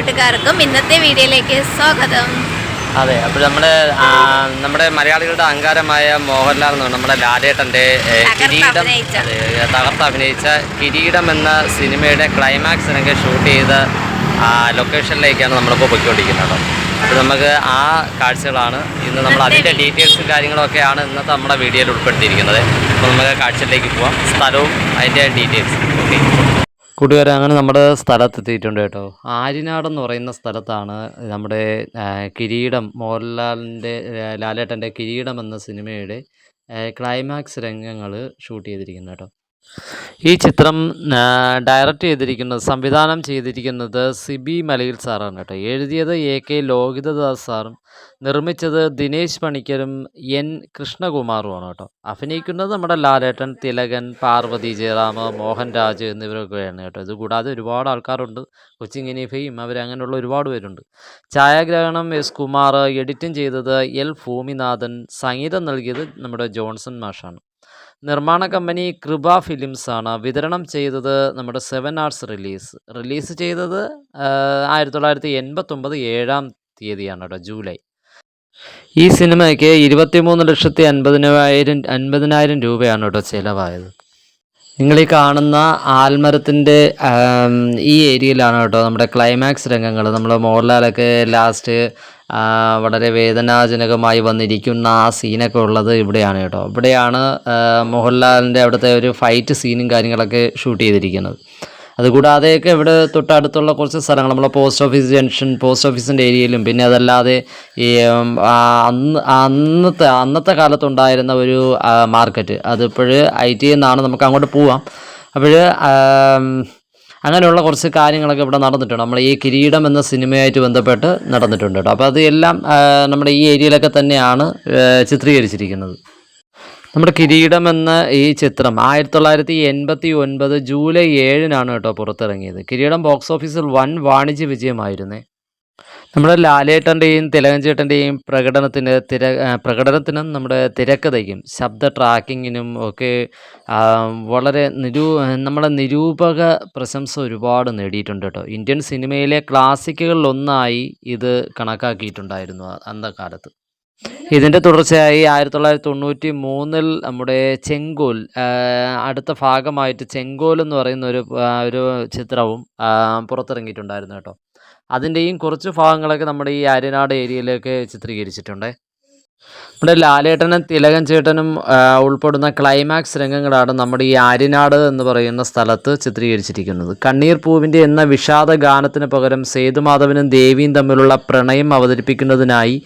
കൂട്ടുകാർക്കും ഇന്നത്തെ വീഡിയോയിലേക്ക് സ്വാഗതം. അതെ, അപ്പോൾ നമ്മുടെ മലയാളികളുടെ അഹങ്കാരമായ മോഹൻലാൽ എന്ന് പറഞ്ഞാൽ നമ്മുടെ ലാലേട്ടൻ്റെ തകർത്ത് അഭിനയിച്ച കിരീടം എന്ന സിനിമയുടെ ക്ലൈമാക്സ് രംഗം ഷൂട്ട് ചെയ്ത ലൊക്കേഷനിലേക്കാണ് നമ്മളിപ്പോൾ പോയിക്കൊണ്ടിരിക്കുന്നത്. അപ്പോൾ നമുക്ക് ആ കാഴ്ചകളാണ് ഇന്ന് നമ്മൾ അതിൻ്റെ ഡീറ്റെയിൽസും കാര്യങ്ങളൊക്കെയാണ് ഇന്നത്തെ നമ്മുടെ വീഡിയോയിൽ ഉൾപ്പെടുത്തിയിരിക്കുന്നത്. അപ്പോൾ നമുക്ക് കാഴ്ചയിലേക്ക് പോവാം, സ്ഥലവും അതിൻ്റെ ഡീറ്റെയിൽസ്. ഓക്കെ കൂട്ടുകാരെ, അങ്ങനെ നമ്മുടെ സ്ഥലത്തെത്തിയിട്ടുണ്ട് കേട്ടോ. ആര്യനാടെന്ന് പറയുന്ന സ്ഥലത്താണ് നമ്മുടെ കിരീടം, ലാലേട്ടൻ്റെ കിരീടം എന്ന സിനിമയുടെ ക്ലൈമാക്സ് രംഗങ്ങൾ ഷൂട്ട് ചെയ്തിരിക്കുന്നത് കേട്ടോ. ഈ ചിത്രം ഡയറക്റ്റ് ചെയ്തിരിക്കുന്നത്, സംവിധാനം ചെയ്തിരിക്കുന്നത് സിബി മലയിൽ സാറാണ് കേട്ടോ. എഴുതിയത് AK ലോഹിതദാസ് സാറും നിർമ്മിച്ചത് ദിനേശ് പണിക്കരും N കൃഷ്ണകുമാറുമാണ് കേട്ടോ. അഭിനയിക്കുന്നത് നമ്മുടെ ലാലേട്ടൻ, തിലകൻ, പാർവതി ജയറാം, മോഹൻരാജ് എന്നിവരൊക്കെയാണ് കേട്ടോ. ഇത് കൂടാതെ ഒരുപാട് ആൾക്കാരുണ്ട്, കൊച്ചിൻ ഫെയിം അവരങ്ങനെയുള്ള ഒരുപാട് പേരുണ്ട്. ഛായാഗ്രഹണം S കുമാർ, എഡിറ്റിംഗ് ചെയ്തത് L ഭൂമിനാഥൻ, സംഗീതം നൽകിയത് നമ്മുടെ ജോൺസൺ മാഷാണ്. നിർമ്മാണ കമ്പനി കൃപ ഫിലിംസ് ആണ്. വിതരണം ചെയ്തത് നമ്മുടെ 7 ആർട്സ് റിലീസ് ചെയ്തത് 1989 7-ാം തീയതിയാണ് കേട്ടോ, ജൂലൈ. ഈ സിനിമയ്ക്ക് 23,50,000 രൂപയാണ് കേട്ടോ ചിലവായത്. നിങ്ങളീ കാണുന്ന ആൽമരത്തിൻ്റെ ഈ ഏരിയയിലാണ് കേട്ടോ നമ്മുടെ ക്ലൈമാക്സ് രംഗങ്ങൾ. നമ്മൾ മോഹൻലാലൊക്കെ ലാസ്റ്റ് വളരെ വേദനാജനകമായി വന്നിരിക്കുന്ന ആ സീനൊക്കെ ഉള്ളത് ഇവിടെയാണ് കേട്ടോ. ഇവിടെയാണ് മോഹൻലാലിൻ്റെ അവിടുത്തെ ഒരു ഫൈറ്റ് സീനും കാര്യങ്ങളൊക്കെ ഷൂട്ട് ചെയ്തിരിക്കുന്നത്. അതുകൂടാതെയൊക്കെ ഇവിടെ തൊട്ടടുത്തുള്ള കുറച്ച് സ്ഥലങ്ങൾ, നമ്മളെ പോസ്റ്റ് ഓഫീസ് ജംഗ്ഷൻ, പോസ്റ്റ് ഓഫീസിൻ്റെ ഏരിയയിലും, പിന്നെ അതല്ലാതെ ഈ അന്നത്തെ കാലത്തുണ്ടായിരുന്ന ഒരു മാർക്കറ്റ്, അതിപ്പോൾ IT എന്നാണ്, നമുക്ക് അങ്ങോട്ട് പോവാം. അപ്പോൾ അങ്ങനെയുള്ള കുറച്ച് കാര്യങ്ങളൊക്കെ ഇവിടെ നടന്നിട്ടുണ്ട്. നമ്മൾ ഈ കിരീടം എന്ന സിനിമയായിട്ട് ബന്ധപ്പെട്ട് നടന്നിട്ടുണ്ട് കേട്ടോ. അപ്പോൾ അത് എല്ലാം നമ്മുടെ ഈ ഏരിയയിലൊക്കെ തന്നെയാണ് ചിത്രീകരിച്ചിരിക്കുന്നത്. നമ്മുടെ കിരീടം എന്ന ഈ ചിത്രം 1989 ജൂലൈ 7-നാണ് കേട്ടോ പുറത്തിറങ്ങിയത്. കിരീടം ബോക്സ് ഓഫീസിൽ വൻ വാണിജ്യ വിജയമായിരുന്നേ. നമ്മുടെ ലാലേട്ടൻ്റെയും തിലകൻ ചേട്ടൻ്റെയും പ്രകടനത്തിനും നമ്മുടെ തിരക്കഥയ്ക്കും ശബ്ദ ട്രാക്കിങ്ങിനും ഒക്കെ വളരെ നമ്മളെ നിരൂപക പ്രശംസ ഒരുപാട് നേടിയിട്ടുണ്ട് കേട്ടോ. ഇന്ത്യൻ സിനിമയിലെ ക്ലാസിക്കുകളിലൊന്നായി ഇത് കണക്കാക്കിയിട്ടുണ്ടായിരുന്നു അന്നക്കാലത്ത്. ഇതിൻ്റെ തുടർച്ചയായി 1993 നമ്മുടെ ചെങ്കോൽ, അടുത്ത ഭാഗമായിട്ട് ചെങ്കോൽ എന്ന് പറയുന്ന ഒരു ചിത്രവും പുറത്തിറങ്ങിയിട്ടുണ്ടായിരുന്നു കേട്ടോ. അതിൻ്റെയും കുറച്ച് ഭാഗങ്ങളൊക്കെ നമ്മുടെ ഈ ആര്യനാട് ഏരിയയിലൊക്കെ ചിത്രീകരിച്ചിട്ടുണ്ട്. നമ്മുടെ ലാലേട്ടനും തിലകൻ ചേട്ടനും ഉൾപ്പെടുന്ന ക്ലൈമാക്സ് രംഗങ്ങളാണ് നമ്മുടെ ഈ ആര്യനാട് എന്ന് പറയുന്ന സ്ഥലത്ത് ചിത്രീകരിച്ചിരിക്കുന്നത്. കണ്ണീർ പൂവിൻ്റെ എന്ന വിഷാദ ഗാനത്തിന് പകരം സേതുമാധവനും ദേവിയും തമ്മിലുള്ള പ്രണയം അവതരിപ്പിക്കുന്നതിനായി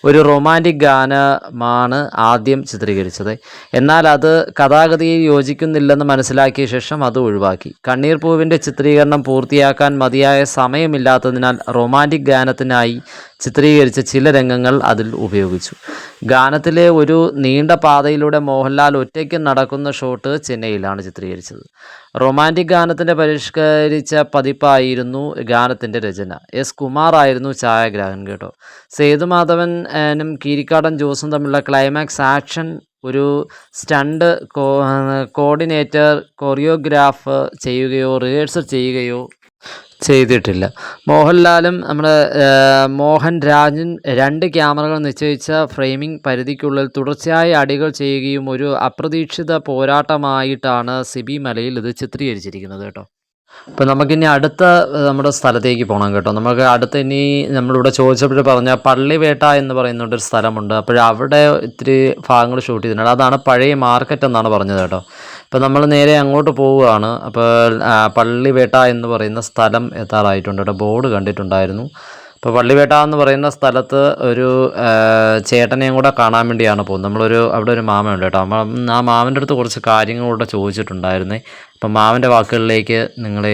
ഒരു റൊമാൻറ്റിക് ഗാനമാണ് ആദ്യം ചിത്രീകരിച്ചത്. എന്നാൽ അത് കഥാഗതിയിൽ യോജിക്കുന്നില്ലെന്ന് മനസ്സിലാക്കിയ ശേഷം അത് ഒഴിവാക്കി. കണ്ണീർ പൂവിൻ്റെ ചിത്രീകരണം പൂർത്തിയാക്കാൻ മതിയായ സമയമില്ലാത്തതിനാൽ റൊമാൻറ്റിക് ഗാനത്തിനായി ചിത്രീകരിച്ച ചില രംഗങ്ങൾ അതിൽ ഉപയോഗിച്ചു. ഗാനത്തിലെ ഒരു നീണ്ട പാതയിലൂടെ മോഹൻലാൽ ഒറ്റയ്ക്ക് നടക്കുന്ന ഷോട്ട് ചെന്നൈയിലാണ് ചിത്രീകരിച്ചത്. റൊമാൻറ്റിക് ഗാനത്തിൻ്റെ പരിഷ്കരിച്ച പതിപ്പായിരുന്നു ഗാനത്തിൻ്റെ രചന. S കുമാർ ആയിരുന്നു ഛായാഗ്രാഹകൻ കേട്ടോ. സേതുമാധവനും കീരിക്കാടൻ ജോസും തമ്മിലുള്ള ക്ലൈമാക്സ് ആക്ഷൻ ഒരു സ്റ്റണ്ട് കോർഡിനേറ്റർ കൊറിയോഗ്രാഫ് ചെയ്യുകയോ റിഹേഴ്സൽ ചെയ്യുകയോ ചെയ്തിട്ടില്ല. മോഹൻലാലും നമ്മുടെ മോഹൻരാജൻ 2 ക്യാമറകൾ നിശ്ചയിച്ച ഫ്രെയിമിംഗ് പരിധിക്കുള്ളിൽ തുടർച്ചയായി അടികൾ ചെയ്യുകയും ഒരു അപ്രതീക്ഷിത പോരാട്ടമായിട്ടാണ് സിബി മലയിൽ ഇത് ചിത്രീകരിച്ചിരിക്കുന്നത് കേട്ടോ. അപ്പോൾ നമുക്കിനി അടുത്ത നമ്മുടെ സ്ഥലത്തേക്ക് പോകണം കേട്ടോ. നമുക്ക് അടുത്ത് ഇനി നമ്മളിവിടെ ചോദിച്ചപ്പോൾ പറഞ്ഞ പള്ളിവേട്ട എന്ന് പറയുന്നൊരു സ്ഥലമുണ്ട്. അവിടെ ഇത്തിരി ഭാഗങ്ങൾ ഷൂട്ട് ചെയ്തിട്ടുണ്ട്. അതാണ് പഴയ മാർക്കറ്റ് എന്നാണ് പറഞ്ഞത് കേട്ടോ. അപ്പോൾ നമ്മൾ നേരെ അങ്ങോട്ട് പോവുകയാണ്. അപ്പോൾ പള്ളിവേട്ട എന്ന് പറയുന്ന സ്ഥലം എത്താറായിട്ടുണ്ട് കേട്ടോ. ബോർഡ് കണ്ടിട്ടുണ്ടായിരുന്നു. അപ്പോൾ പള്ളിവേട്ട എന്ന് പറയുന്ന സ്ഥലത്ത് ഒരു ചേട്ടനെയും കൂടെ കാണാൻ വേണ്ടിയാണ് പോകുന്നത്. അവിടെ ഒരു മാമനുണ്ട് കേട്ടോ. ആ മാമൻ്റെ അടുത്ത് കുറച്ച് കാര്യങ്ങളൂടെ ചോദിച്ചിട്ടുണ്ടായിരുന്നേ. അപ്പം മാമൻ്റെ വാക്കുകളിലേക്ക് ഞങ്ങൾ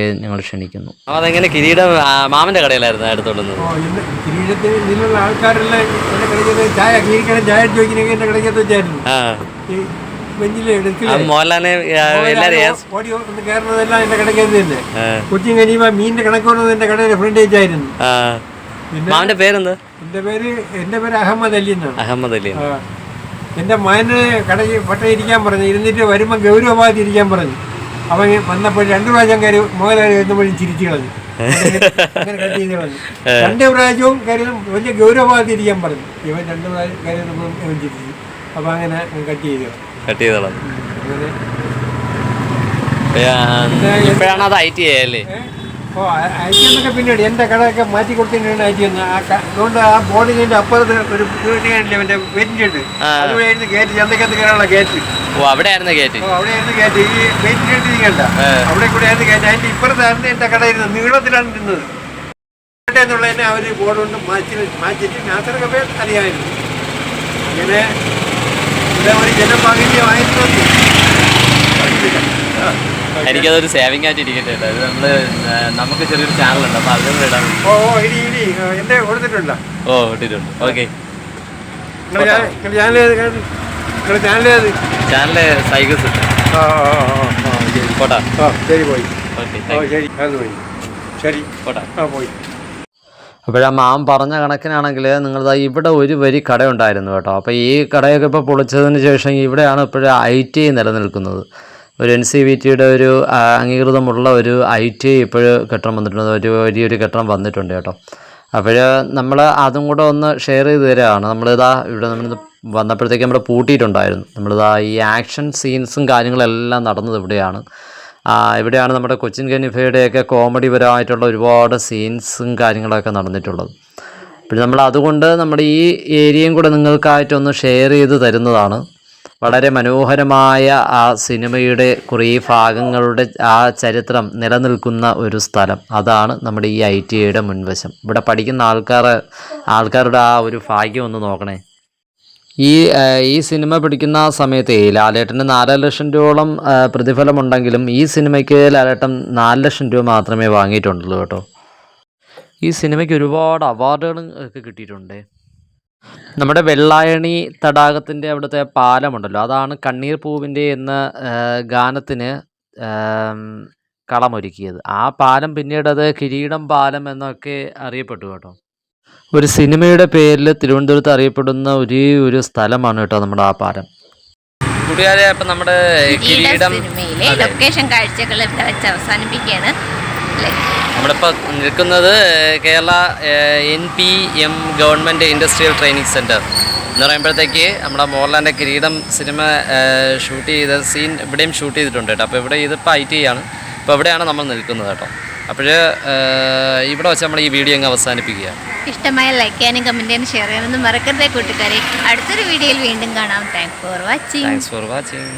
ക്ഷണിക്കുന്നു. അതെങ്ങനെ കിരീടം മാമൻ്റെ കടയിലായിരുന്നു എടുത്തോളുന്നത്? കിരീടത്തിലുള്ള ആൾക്കാരെല്ലാം ചായ ചോദിക്കണമെങ്കിൽ എൻ്റെ കടയ്ക്കകത്ത് വെച്ചായിരുന്നു. മോഹൻലാലിനെ ഓടി ഒന്ന് കയറുന്നതെല്ലാം എൻ്റെ കടയ്ക്കകത്ത് തന്നെ. കൊച്ചിൻ കഴിയുമ്പോ മീനിന്റെ കണക്കുള്ളത് എൻ്റെ കടയുടെ ഫ്രണ്ടേജ് ആയിരുന്നു. മാമന്റെ പേരെന്ത്? എന്റെ പേര് അഹമ്മദ് അലി എന്നാണ്. അഹമ്മദ് അലി. എന്റെ മകന് കടയിൽ ഇരിക്കാൻ പറഞ്ഞു. ഇരുന്നിട്ട് വരുമ്പോൾ ഗൗരവമായിട്ട് ഇരിക്കാൻ പറഞ്ഞു. അവൻ വന്നപ്പോൾ 2 പ്രാവശ്യം മോഹൻലാൽ വരുമ്പോഴും ചിരിച്ചു കളഞ്ഞു. അങ്ങനെ കട്ട് ചെയ്ത് കളഞ്ഞു. 2 പ്രാവശ്യവും കാര്യം വലിയ ഗൗരവമാക്കി ഇരിക്കാൻ പറഞ്ഞു. ഇവൻ 2 പ്രാവശ്യം കാര്യം നമ്മൾ ചിരിച്ചു. അപ്പം അങ്ങനെ കട്ട് ചെയ്ത് കളഞ്ഞു. ഇപ്പോഴാണ് അത് IT അല്ലേ? IT എന്നൊക്കെ പിന്നീട് എൻ്റെ കടയൊക്കെ മാറ്റി കൊടുത്തിട്ടാണ് IT എന്ന്. അതുകൊണ്ട് ആ ബോർഡിൻ്റെ അപ്പുറത്ത് ഒരു വീട്ടിലെ മറ്റേ വെയിറ്റിനുണ്ട്. അതുവഴിയായിരുന്നു ഗേറ്റ്, ചന്തക്കത്ത് കയറാനുള്ള ഗേറ്റ്. അവിടെയായിരുന്നു ഗേറ്റ്. അവിടെയായിരുന്നു ഗേറ്റ്. ഈ വെയിറ്റിനുണ്ട് നീങ്ങണ്ട, അവിടെ കൂടെ ആയിരുന്നു ഗേറ്റ്. അതിൻ്റെ ഇപ്പുറത്തായിരുന്നു എൻ്റെ കട ഇരുന്നത്. നീളത്തിലാണ് നിന്നത് എന്നുള്ളതിനെ അവർ ബോർഡ് കൊണ്ട് മാറ്റിയിട്ട് നാസർ കഫേ അറിയാമായിരുന്നു. അങ്ങനെ ഇവിടെ ഒരു ജനപാകര്യമായിരുന്നു. എനിക്കതൊരു സേവിങ് ആയിട്ട് ഇരിക്കട്ടെ. അത് നമുക്ക് ചെറിയൊരു ചാനലുണ്ട്, അപ്പോൾ അതിലൊന്നും ഇടാൻ. എൻ്റെ കൊടുത്തിട്ടുണ്ടോ? ഇട്ടിട്ടുണ്ട്. ഓക്കെ. ചാനല് സൈഗസ്. പോട്ടാ. ശരി, പോയി. ശരി, അത് പോയി. ശരി, പോട്ടാ. പോയി. അപ്പോഴാ മാം പറഞ്ഞ കണക്കിനാണെങ്കിൽ നിങ്ങളിതാ ഇവിടെ ഒരു വരി കടയുണ്ടായിരുന്നു കേട്ടോ. അപ്പോൾ ഈ കടയൊക്കെ ഇപ്പോൾ പൊളിച്ചതിന് ശേഷം ഇവിടെയാണ് ഇപ്പോഴും IT നിലനിൽക്കുന്നത്. ഒരു NCVTയുടെ ഒരു അംഗീകൃതമുള്ള ഒരു IT ഇപ്പോഴും കെട്ടിടം വന്നിട്ടുണ്ട്. വലിയൊരു കെട്ടിടം വന്നിട്ടുണ്ട് കേട്ടോ. അപ്പോൾ നമ്മൾ അതും കൂടെ ഒന്ന് ഷെയർ ചെയ്ത് തരാണ്. നമ്മളിതാ ഇവിടെ നമ്മളിത് വന്നപ്പോഴത്തേക്ക് നമ്മൾ പൂട്ടിയിട്ടുണ്ടായിരുന്നു. നമ്മളിതാ ഈ ആക്ഷൻ സീൻസും കാര്യങ്ങളെല്ലാം നടന്നത് ഇവിടെയാണ്. ഇവിടെയാണ് നമ്മുടെ കൊച്ചിൻ കനിഫയുടെയൊക്കെ കോമഡിപരമായിട്ടുള്ള ഒരുപാട് സീൻസും കാര്യങ്ങളൊക്കെ നടന്നിട്ടുള്ളത്. പിന്നെ നമ്മൾ അതുകൊണ്ട് നമ്മുടെ ഈ ഏരിയയും കൂടെ നിങ്ങൾക്കായിട്ടൊന്ന് ഷെയർ ചെയ്ത് തരുന്നതാണ്. വളരെ മനോഹരമായ ആ സിനിമയുടെ കുറേ ഭാഗങ്ങളുടെ ആ ചരിത്രം നിലനിൽക്കുന്ന ഒരു സ്ഥലം. അതാണ് നമ്മുടെ ഈ ITIയുടെ മുൻവശം. ഇവിടെ പഠിക്കുന്ന ആൾക്കാരുടെ ആ ഒരു ഭാഗ്യം ഒന്ന് നോക്കണേ. ഈ സിനിമ പിടിക്കുന്ന സമയത്ത് ലാലേട്ടന് 4 ലക്ഷം രൂപയോളം പ്രതിഫലമുണ്ടെങ്കിലും ഈ സിനിമയ്ക്ക് ലാലേട്ടൻ 4 ലക്ഷം രൂപ മാത്രമേ വാങ്ങിയിട്ടുള്ളൂ കേട്ടോ. ഈ സിനിമയ്ക്ക് ഒരുപാട് അവാർഡുകളും ഒക്കെ കിട്ടിയിട്ടുണ്ട്. നമ്മുടെ വെള്ളായണി തടാകത്തിൻ്റെ അവിടുത്തെ പാലമുണ്ടല്ലോ, അതാണ് കണ്ണീർ പൂവിൻ്റെ എന്ന ഗാനത്തിന് കളമൊരുക്കിയത്. ആ പാലം പിന്നീട് അത് കിരീടം പാലം എന്നൊക്കെ അറിയപ്പെട്ടു കേട്ടോ. ഒരു സിനിമയുടെ പേരിൽ തിരുവനന്തപുരത്ത് അറിയപ്പെടുന്ന ഒരു സ്ഥലമാണ് കേട്ടോ നമ്മുടെ ആ പാലം. കൂട്ടുകാരെ, അപ്പം നമ്മുടെ കിരീടം ലൊക്കേഷൻ കാഴ്ചകൾ ഇവിടെ വെച്ച് അവസാനിപ്പിക്കുകയാണ്. നമ്മളിപ്പോൾ നിൽക്കുന്നത് Kerala NPM government industrial training centre എന്ന് പറയുമ്പോഴത്തേക്ക് നമ്മുടെ മോഹൻലാലിൻ്റെ കിരീടം സിനിമ ഷൂട്ട് ചെയ്ത സീൻ ഇവിടെയും ഷൂട്ട് ചെയ്തിട്ടുണ്ട് കേട്ടോ. അപ്പോൾ ഇവിടെ ഇതിപ്പോൾ IT ആണ്. അപ്പോൾ ഇവിടെയാണ് നമ്മൾ നിൽക്കുന്നത് കേട്ടോ. അപ്പോൾ ഇവിടെ വെച്ച് നമ്മൾ ഈ വീഡിയോ അങ്ങ് അവസാനിപ്പിക്കുക. ഇഷ്ടമായ ലൈക്ക് ചെയ്യാനും കമൻറ്റ് ചെയ്യാനും ഷെയർ ചെയ്യാനൊന്നും മറക്കരുതേ കൂട്ടുകാരെ. അടുത്തൊരു വീഡിയോയിൽ വീണ്ടും കാണാം. Thanks for watching.